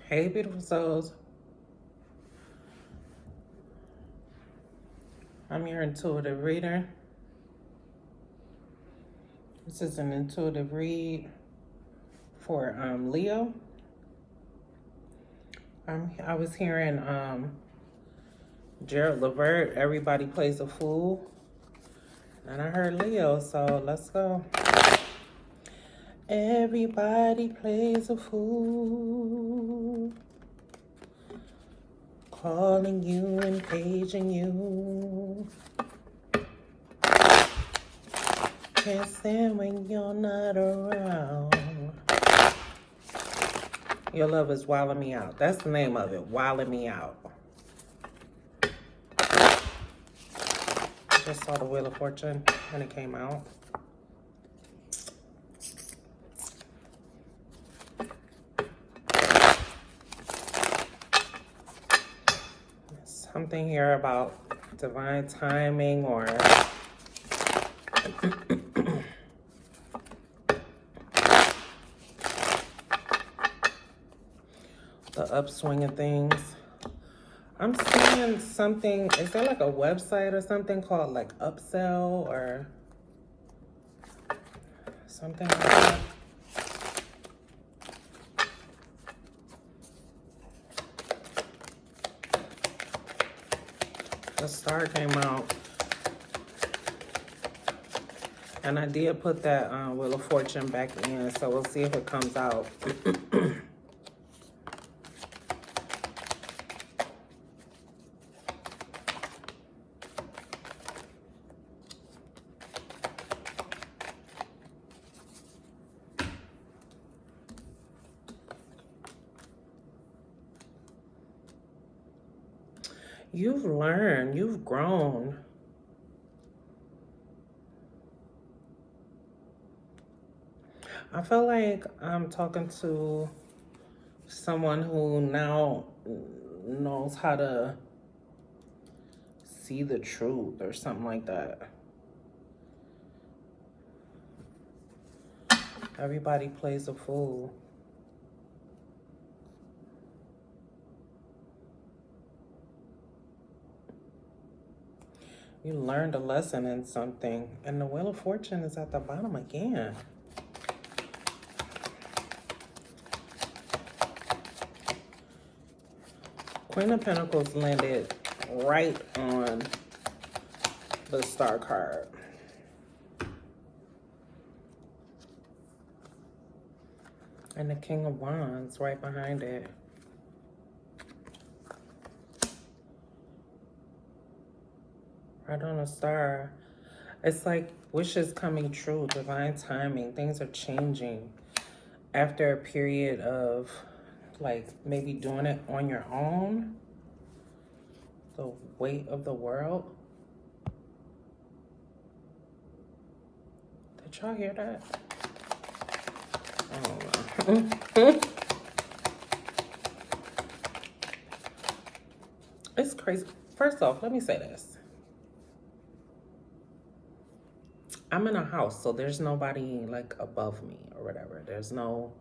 Hey, beautiful souls. I'm your intuitive reader. This is an intuitive read for Leo. I was hearing Gerald Levert, Everybody Plays a Fool. And I heard Leo, so let's go. Everybody plays a fool, calling you and paging you. Can't stand when you're not around. Your love is wilding me out. That's the name of it, wilding me out. I just saw the Wheel of Fortune when it came out. Something here about divine timing or the upswing of things. I'm seeing something, is there like a website or something called like Upsell or something like that? The star came out. And I did put that Wheel of Fortune back in, so we'll see if it comes out. You've learned, you've grown. I feel like I'm talking to someone who now knows how to see the truth or something like that. Everybody plays a fool. You learned a lesson in something. And the Wheel of Fortune is at the bottom again. Queen of Pentacles landed right on the Star card. And the King of Wands right behind it. Right on a star. It's like wishes coming true, divine timing. Things are changing after a period of like maybe doing it on your own. The weight of the world. Did y'all hear that? I don't know. It's crazy. First off, let me say this. I'm in a house, so there's nobody like above me or whatever. There's no...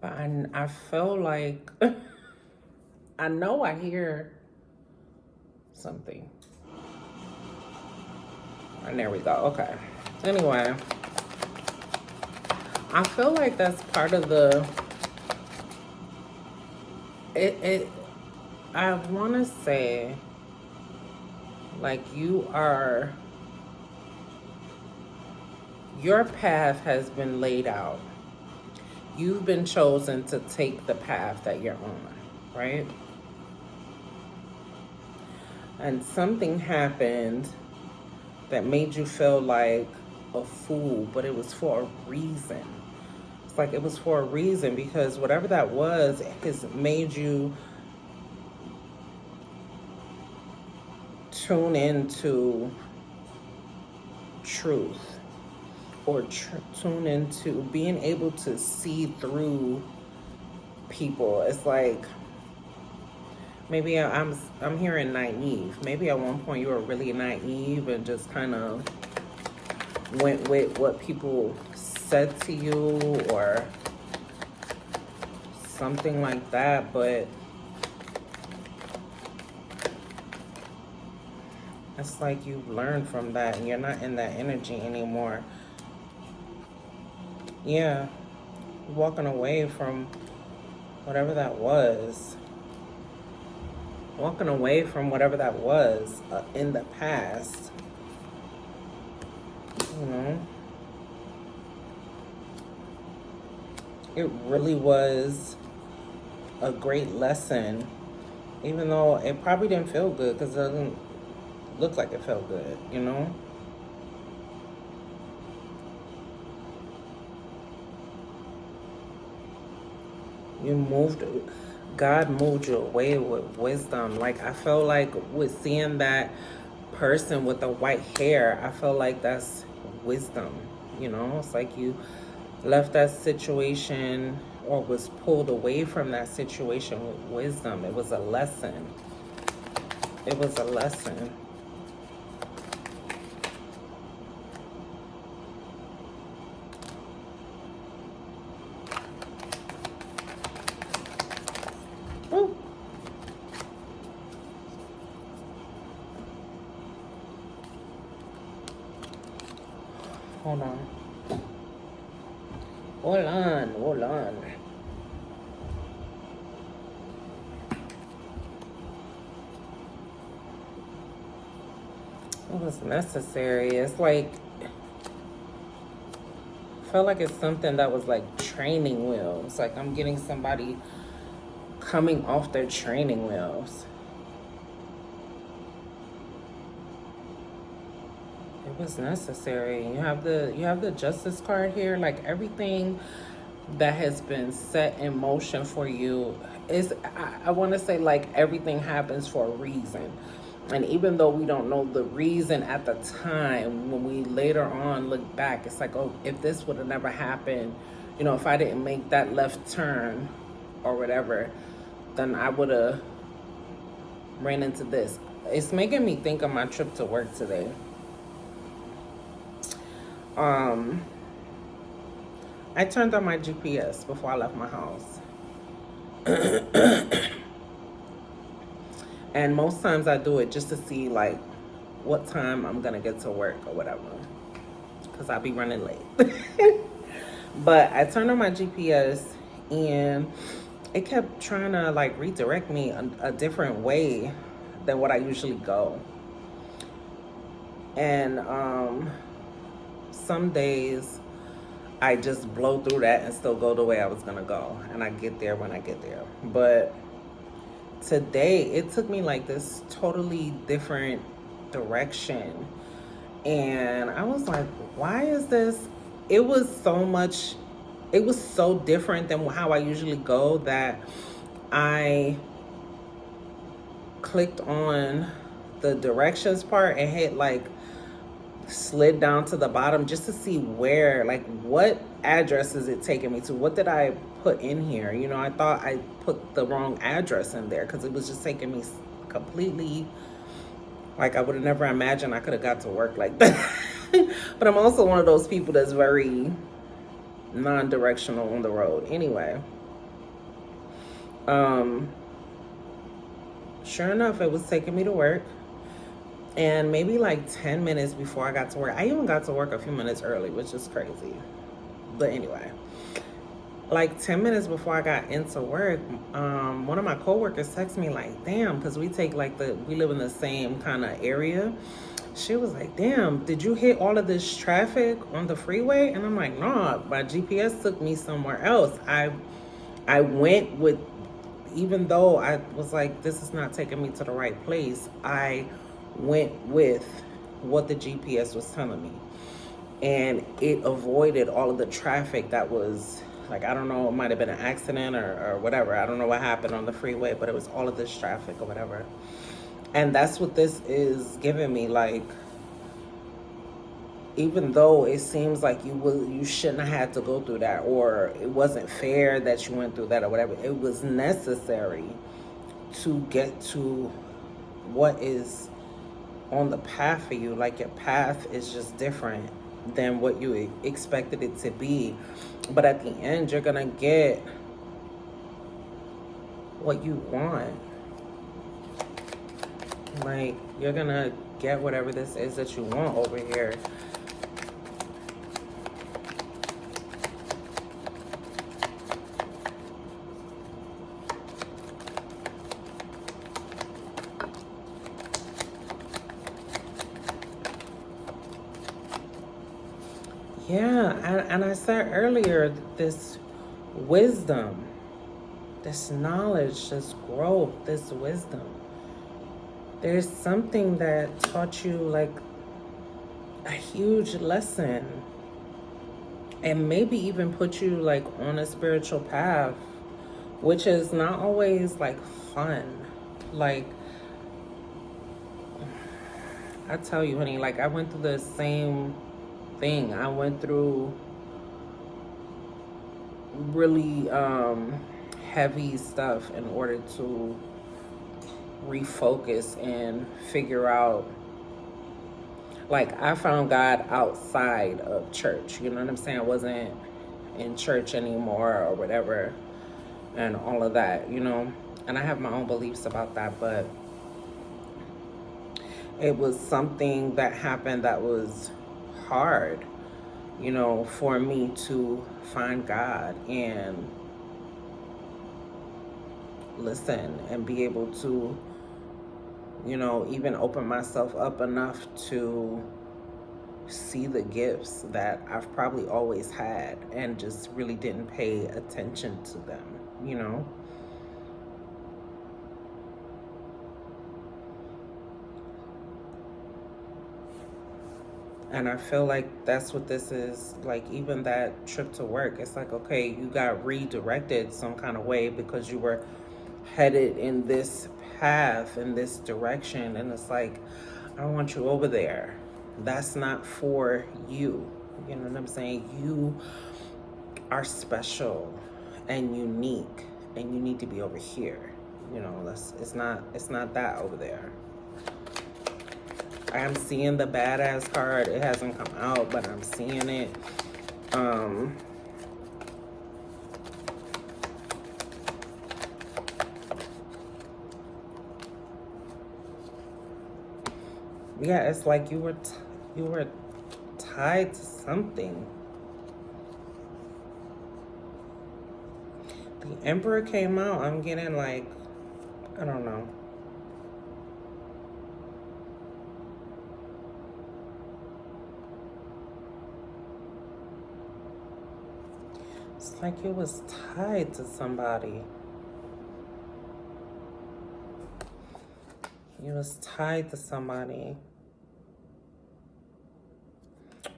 But I feel like... I know I hear something. And there we go. Okay. Anyway. I feel like that's part of the... I want to say, like, your path has been laid out. You've been chosen to take the path that you're on, right? And something happened that made you feel like a fool, but it was for a reason. It's like it was for a reason, because whatever that was has made you tune into truth, or tune into being able to see through people. It's like maybe I'm hearing naive. Maybe at one point you were really naive and just kind of went with what people said to you or something like that, but it's like you've learned from that and you're not in that energy anymore. Yeah, walking away from whatever that was. Walking away from whatever that was in the past. You know? It really was a great lesson. Even though it probably didn't feel good because it doesn't look like it felt good, you know? God moved you away with wisdom. Like, I felt like with seeing that person with the white hair, I felt like that's wisdom, you know? It's like you left that situation or was pulled away from that situation with wisdom. It was a lesson. It was a lesson. Ooh. Hold on. Hold on. Hold on. It was necessary. It's like, I felt like it's something that was like training wheels. Like I'm getting somebody coming off their training wheels. It was necessary. You have the justice card here. Like everything that has been set in motion for you is, I want to say, like everything happens for a reason. And even though we don't know the reason at the time, when we later on look back, it's like, oh, if this would have never happened, you know, if I didn't make that left turn or whatever, then I would have ran into this. It's making me think of my trip to work today. I turned on my GPS before I left my house. And most times I do it just to see like what time I'm gonna get to work or whatever, because I'll be running late. But I turned on my GPS and it kept trying to like redirect me a different way than what I usually go. And some days I just blow through that and still go the way I was gonna go, and I get there when I get there. But today it took me like this totally different direction, and I was like, why is this? It was so different than how I usually go that I clicked on the directions part and hit like slid down to the bottom just to see where, like, what address is it taking me to? What did I put in here? You know, I thought I put the wrong address in there because it was just taking me completely, like, I would have never imagined I could have got to work like that. But I'm also one of those people that's very non-directional on the road anyway. Sure enough, it was taking me to work. And maybe like 10 minutes before I got to work, I even got to work a few minutes early, which is crazy. But anyway, like 10 minutes before I got into work, one of my coworkers texted me like, damn, because we live in the same kind of area. She was like, damn, did you hit all of this traffic on the freeway? And I'm like, nah, my GPS took me somewhere else. I went with, even though I was like, this is not taking me to the right place, I went with what the GPS was telling me, and it avoided all of the traffic that was, like, I don't know, it might have been an accident or whatever. I don't know what happened on the freeway, but it was all of this traffic or whatever. And that's what this is giving me. Like, even though it seems like you shouldn't have had to go through that, or it wasn't fair that you went through that or whatever, it was necessary to get to what is on the path for you. Like, your path is just different than what you expected it to be. But at the end, you're going to get what you want. Like, you're going to get whatever this is that you want over here. Yeah, and I said earlier, this wisdom, this knowledge, this growth, this wisdom. There's something that taught you like a huge lesson, and maybe even put you like on a spiritual path, which is not always like fun. Like, I tell you, honey, like I went through the same thing. I went through really heavy stuff in order to refocus and figure out, like, I found God outside of church, you know what I'm saying? I wasn't in church anymore or whatever, and all of that, you know, and I have my own beliefs about that, but it was something that happened that was hard, you know, for me to find God and listen and be able to, you know, even open myself up enough to see the gifts that I've probably always had and just really didn't pay attention to them, you know? And I feel like that's what this is. Like, even that trip to work, it's like, okay, you got redirected some kind of way because you were headed in this path, in this direction. And it's like, I don't want you over there. That's not for you. You know what I'm saying? You are special and unique, and you need to be over here. You know, it's not that over there. I'm seeing the badass card. It hasn't come out, but I'm seeing it. Yeah, it's like you were tied to something. The Emperor came out. I'm getting like, I don't know. It's like you was tied to somebody. You was tied to somebody.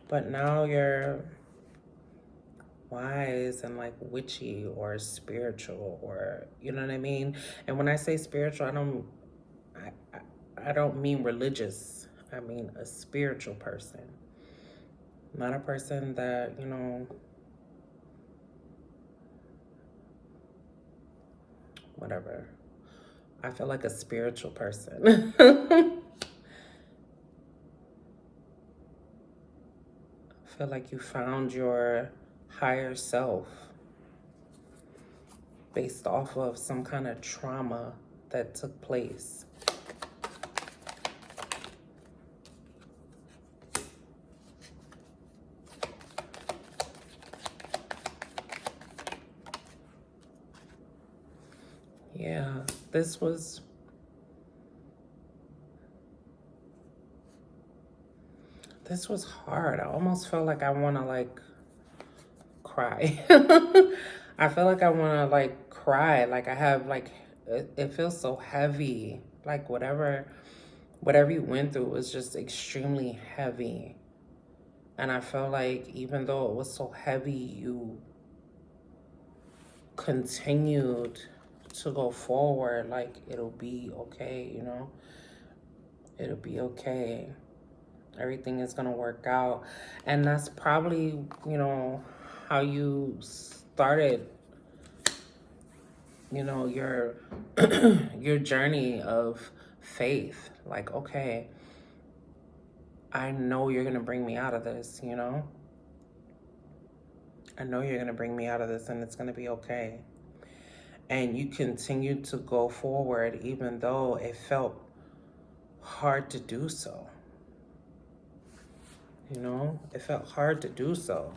But now you're wise and like witchy or spiritual, or you know what I mean? And when I say spiritual, I don't mean religious. I mean a spiritual person. Not a person that, you know, whatever. I feel like a spiritual person. I feel like you found your higher self based off of some kind of trauma that took place. Yeah, this was hard. I almost felt like I want to like cry. I feel like I want to like cry. Like I have like, it feels so heavy. Like whatever you went through was just extremely heavy. And I felt like even though it was so heavy, you continued to go forward. Like, it'll be okay, you know? It'll be okay. Everything is going to work out. And that's probably, you know, how you started, you know, your your journey of faith. Like, okay, I know you're going to bring me out of this, you know? I know you're going to bring me out of this and it's going to be okay. And you continue to go forward even though it felt hard to do so. You know, it felt hard to do so.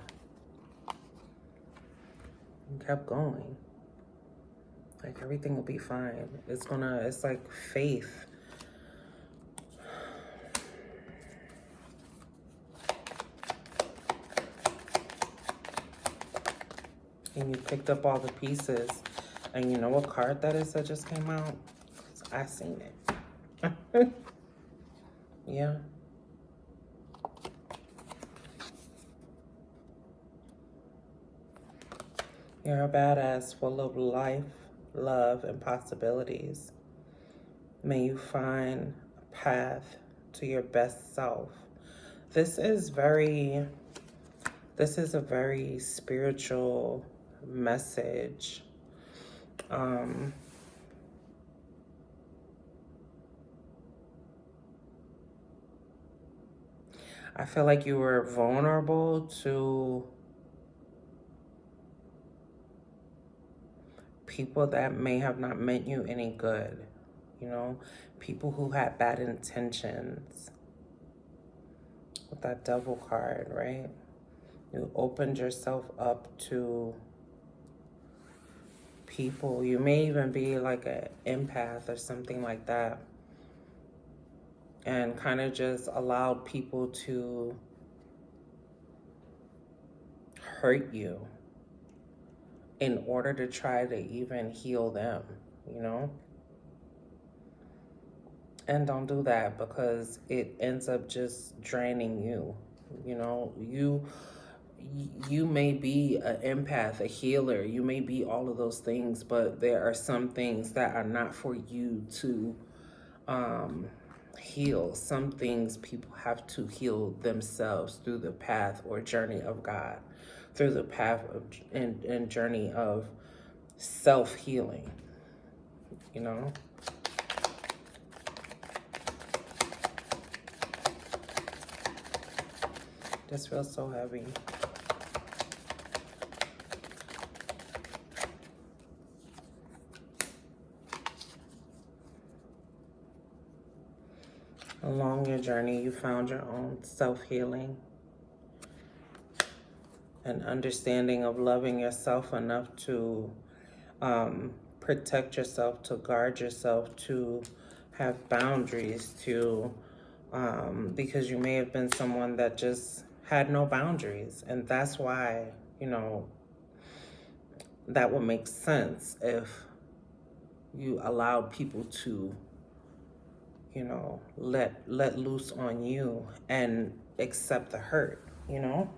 You kept going. Like, everything will be fine. It's like faith. And you picked up all the pieces. And you know what card that is that just came out? 'Cause I seen it. Yeah. You're a badass full of life, love, and possibilities. May you find a path to your best self. This is a very spiritual message. I feel like you were vulnerable to people that may have not meant you any good, you know, people who had bad intentions. With that devil card, right? You opened yourself up to people. You may even be like an empath or something like that. And kind of just allowed people to hurt you in order to try to even heal them, you know? And don't do that because it ends up just draining you. You know, you may be an empath, a healer, you may be all of those things, but there are some things that are not for you to heal. Some things people have to heal themselves through the path or journey of God, through the path of and journey of self-healing, you know? This feels so heavy. Along your journey, you found your own self-healing and understanding of loving yourself enough to protect yourself, to guard yourself, to have boundaries, to because you may have been someone that just had no boundaries. And that's why, you know, that would make sense if you allowed people to, you know, let loose on you and accept the hurt, you know?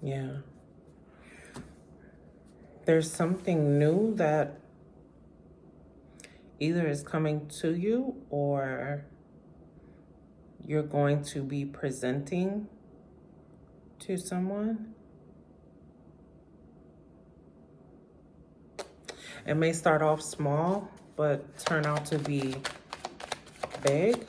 Yeah. There's something new that either is coming to you or you're going to be presenting to someone. It may start off small, but turn out to be big.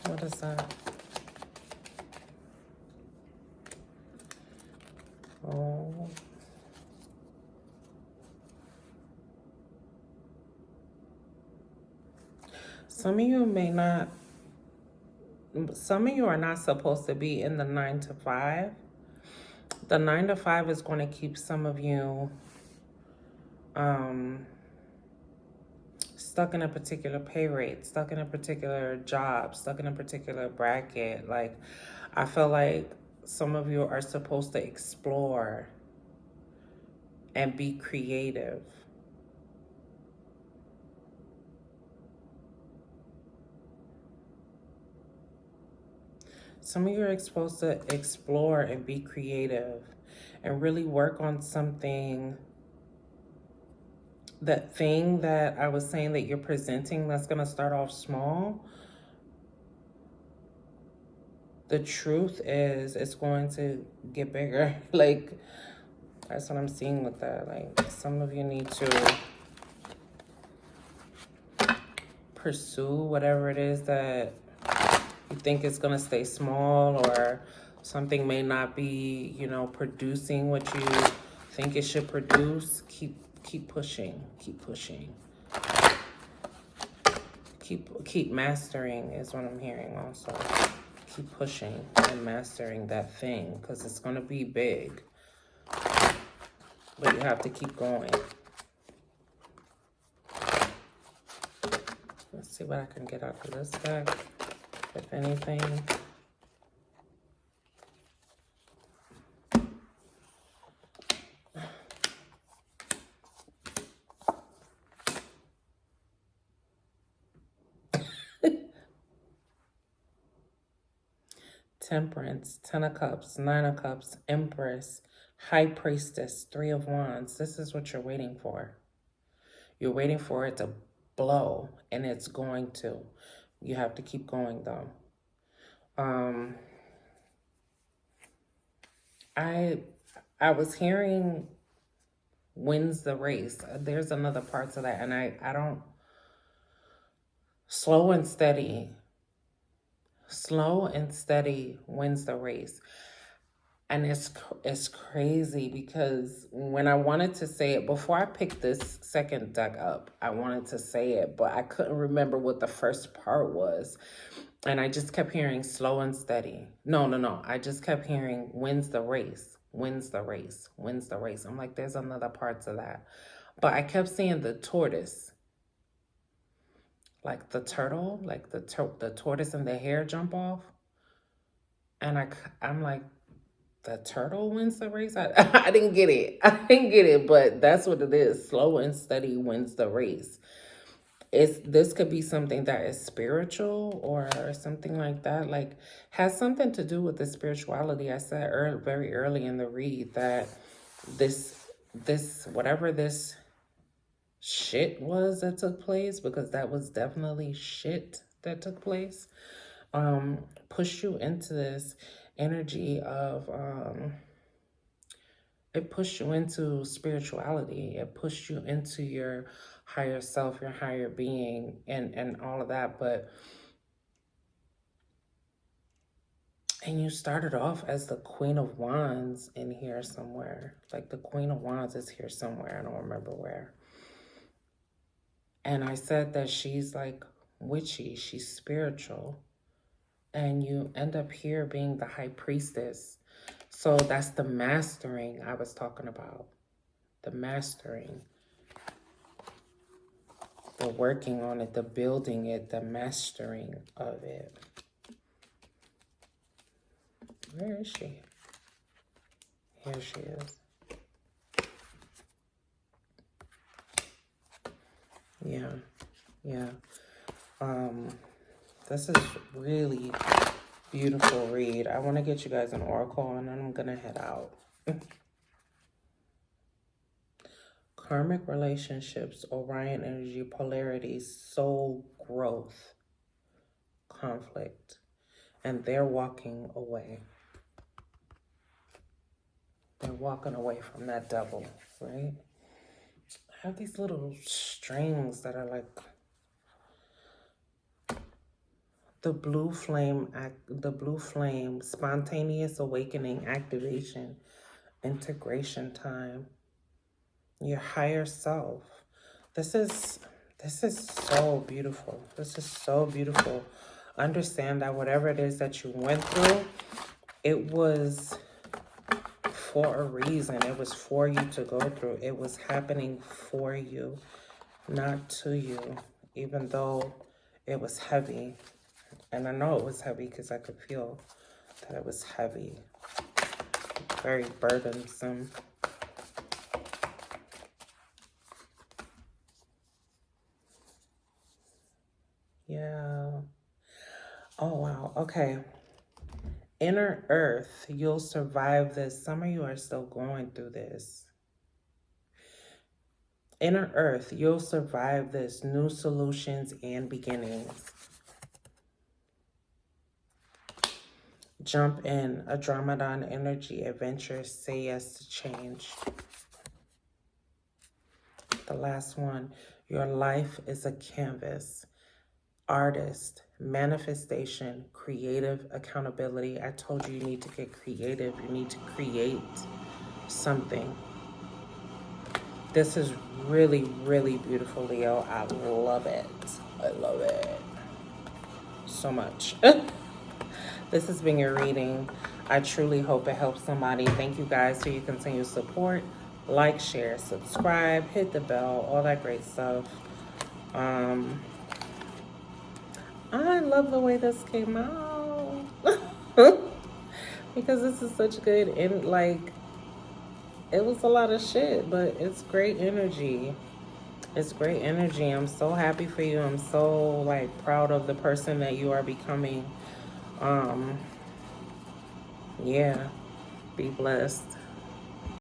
What is that? Oh. Some of you are not supposed to be in the 9 to 5. The 9 to 5 is going to keep some of you stuck in a particular pay rate, stuck in a particular job, stuck in a particular bracket. Like, I feel like some of you are supposed to explore and be creative. some of you are supposed to explore and be creative and really work on something. That thing that I was saying that you're presenting that's going to start off small, the truth is it's going to get bigger. Like, that's what I'm seeing with that. Like, some of you need to pursue whatever it is that you think is going to stay small, or something may not be, you know, producing what you think it should produce. Keep pushing. Keep pushing. Keep mastering is what I'm hearing also. Keep pushing and mastering that thing, because it's going to be big. But you have to keep going. Let's see what I can get out of this deck, if anything. Temperance, 10 of Cups, 9 of Cups, Empress, High Priestess, 3 of Wands. This is what you're waiting for. You're waiting for it to blow, and it's going to. You have to keep going, though. I was hearing wins the race. There's another part to that, and I don't. Slow and steady. Slow and steady wins the race. And it's crazy, because when I wanted to say it, before I picked this second deck up, I wanted to say it, but I couldn't remember what the first part was. And I just kept hearing slow and steady. No. I just kept hearing wins the race, wins the race, wins the race. I'm like, there's another part to that. But I kept seeing the tortoise. Like the turtle, like the tortoise and the hare jump off. And I'm like, the turtle wins the race? I didn't get it. I didn't get it, but that's what it is. Slow and steady wins the race. This could be something that is spiritual or something like that. Like, has something to do with the spirituality. I said very early in the read that this whatever this shit was that took place, because that was definitely shit that took place, pushed you into this energy of it pushed you into spirituality. It pushed you into your higher self, your higher being, and all of that. And you started off as the Queen of Wands in here somewhere. Like, the Queen of Wands is here somewhere. I don't remember where. And I said that she's like witchy, she's spiritual. And you end up here being the High Priestess. So that's the mastering I was talking about. The mastering. The working on it, the building it, the mastering of it. Where is she? Here she is. Yeah. This is really beautiful read. I want to get you guys an oracle, and then I'm going to head out. Karmic relationships, Orion energy, polarities, soul growth, conflict. And they're walking away. They're walking away from that devil, right? I have these little strings that are like the blue flame, spontaneous awakening, activation, integration time, your higher self. This is so beautiful. This is so beautiful. Understand that whatever it is that you went through, it was for a reason. It was for you to go through. It was happening for you, not to you, even though it was heavy. And I know it was heavy because I could feel that it was heavy, very burdensome. Yeah. Oh, wow. Okay. Inner Earth, you'll survive this. Some of you are still going through this. Inner Earth, you'll survive this. New solutions and beginnings. Jump in. A Dramadan energy. Adventure. Say yes to change. The last one. Your life is a canvas. Artist. Manifestation. Creative accountability. I told you you need to get creative. You need to create something. This is really, really beautiful, Leo. I love it. I love it so much. This has been your reading. I truly hope it helps somebody. Thank you guys for your continued support. Like, share, subscribe, hit the bell, all that great stuff. I love the way this came out. Because this is such good, and like, it was a lot of shit, but it's great energy. It's great energy. I'm so happy for you. I'm so like proud of the person that you are becoming. Yeah, be blessed.